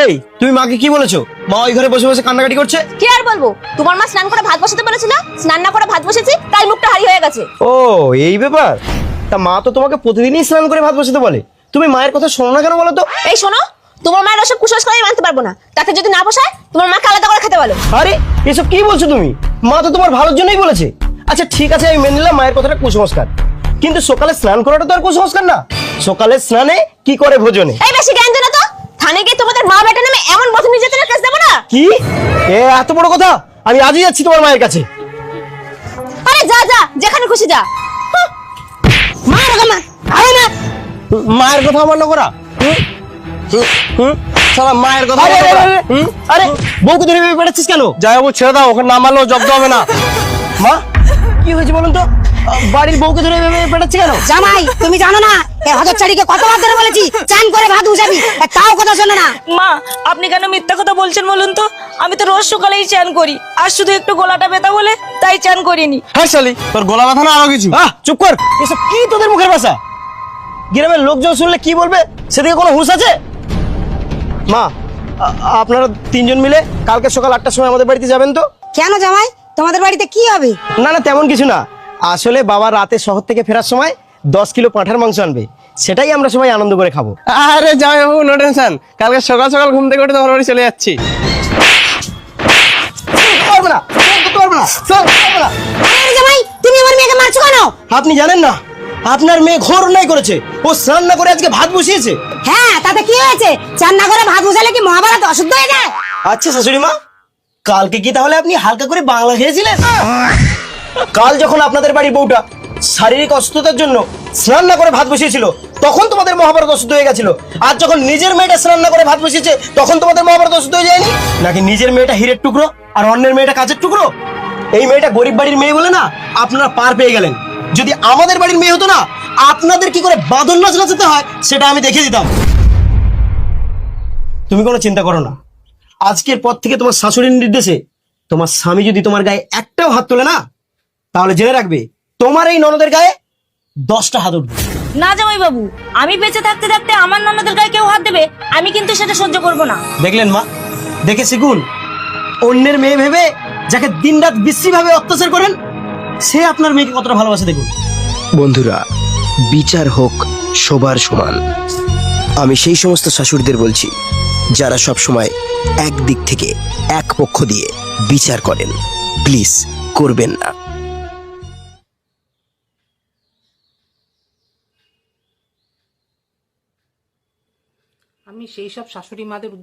এই তুমি মাকে কি বলেছো? মা ওই ঘরে বসে বসে কান্নাকাটি করছে। কি আর বলবো, তোমার মা স্নান করে ভাত বসাতে বলেছিল, স্নান না করে ভাত বসেছি, তাই মুখটা হারি হয়ে গেছে। ও এই ব্যাপার। তা মা তো তোমাকে প্রতিদিনই স্নান করে ভাত বসাতে বলে, তুমি মায়ের কথা শোনো না কেন বলো তো? এই শোনো, তোমার মায়ের ওসব কুসংস্কার আমি মানতে পারবো না। তাতে যদি না বসায়, তোমার মাকে আলাদা করে খেতে বলো। আরে এসব কি বলছো তুমি? মা তো তোমার ভালোর জন্যই বলেছে। আচ্ছা ঠিক আছে, আমি মেনে নিলাম মায়ের কথাটা কুসংস্কার, কিন্তু সকালে স্নান করাটা তো আর কুসংস্কার না। সকালে স্নানে কি করে ভোজনে? এই বেশি জ্ঞান জানো তো, থানায় গিয়ে তোমাদের মা বেটা নামে এমন বধ নির্যাতনের কেস দেবো না। কি এত বড় কথা? আমি আজই যাচ্ছি তোমার মায়ের কাছে। আরে যা যা, যেখানে খুশি যা। মা রকম আরে না, মায়ের কথা আমার না করা। সালা মায়ের কথা। আরে বউকে ধরে ভেবে বেড়াচ্ছিস কেন? যাই বাবু ছেড়ে দাও, ওখানে না মারলেও জব্দ হবে না। মা কি হয়েছে বলুন তো? বাড়ির বউকে ধরে ভেবে বেড়াচ্ছে কেন? জামাই তুমি জানো না এই হতচ্ছাড়িকে কতবার ধরে বলেছি চান করে ভাত উঠাবি, তাও কথা শোনে না। মা আপনি কেন মিথ্যা কথা বলছেন বলুন তো? আমি তো রোজ সকালেই চান করি, আর শুধু একটু গলাটা ব্যথা বলে তাই চান করিনি। হ্যাঁ শালি, তোর গলা ব্যথা না আরো কিছু? চুপ কর, এসব কি তোদের মুখের ভাষা? গ্রামের লোকজন শুনলে কি বলবে সেদিকে কোনো হুঁশ আছে? মা আপনারা তিনজন মিলে কালকে সকাল 8টার সময় আমাদের বাড়িতে যাবেন তো? কেন জামাই, তোমাদের বাড়িতে কি হবে? না না তেমন কিছু না, আসলে বাবা রাতে শহর থেকে ফেরার সময় 10 কিলো পাঁঠার মাংস আনবে, সেটাই আমরা সবাই আনন্দ করে খাবো। আরে যাই বাবু, নো টেনশন, কালকে সকাল সকাল ঘুম থেকে উঠে তোমার বাড়ি চলে যাচ্ছি। পারবে না, পারবে না, পারবে না। আরে জামাই তুমি আমার মেয়েকে মারছো কেন? আপনি জানেন না আপনার মেয়ে ঘোর অন্যায় করেছে, ও স্নান না করে আজকে ভাত বসিয়েছে। হ্যাঁ তাতে কি হয়েছে? চান না করে ভাত বসালে কি মহাভারত অশুদ্ধ হয়ে যায়? আচ্ছা শাশুড়ি মা, কালকে কি তাহলে আপনি হালকা করে বাংলা খেয়েছিলেন? কাল যখন আপনাদের বাড়ির বউটা শারীরিক অসুস্থতার জন্য স্নান না করে ভাত বসিয়েছিল, তখন তোমাদের মহাভারত অসুস্থ হয়ে গেছিল। আর যখন নিজের মেয়েটা স্নান না করে ভাত বসিয়েছে, তখন তোমাদের মহাভারত অসুস্থ হয়ে যায়নি? নাকি নিজের মেয়েটা হীরের টুকরো আর অন্যের মেয়েটা কাঁচের টুকরো? এই মেয়েটা গরিব বাড়ির মেয়ে বলে না আপনারা পার পেয়ে গেলেন। যদি আমাদের বাড়ির মেয়ে হতো না, আপনাদের কি করে বাঁদর নাচ নাচাতে হয় সেটা আমি দেখিয়ে দিতাম। তুমি কোনো চিন্তা করো না, আজকের পর থেকে তোমার শাশুড়ির নির্দেশে তোমার স্বামী যদি তোমার গায়ে একটাও হাত তোলে না, তাহলে জেনে রাখবে তোমার এই ননদের গায়ে 10টা হাত উঠবে। না জামাই বাবু, আমি বেঁচে থাকতে থাকতে আমার ননদের গায়ে কেউ হাত দেবে, আমি কিন্তু সেটা সহ্য করব না। দেখলেন মা, দেখে শিখুন। অন্যের মেয়ে ভেবে যাকে দিনরাত বিশ্রীভাবে অত্যাচার করেন, সে আপনার মেয়েকে কতটা ভালোবাসে দেখুন। বন্ধুরা, বিচার হোক সবার সমান। আমি সেই সমস্ত শাশুড়িদের বলছি যারা সব সময় এক দিক থেকে এক পক্ষ দিয়ে বিচার করেন, প্লিজ করবেন না। আমি সেই সব শাশুড়ি মাদের উদ্দেশ্যে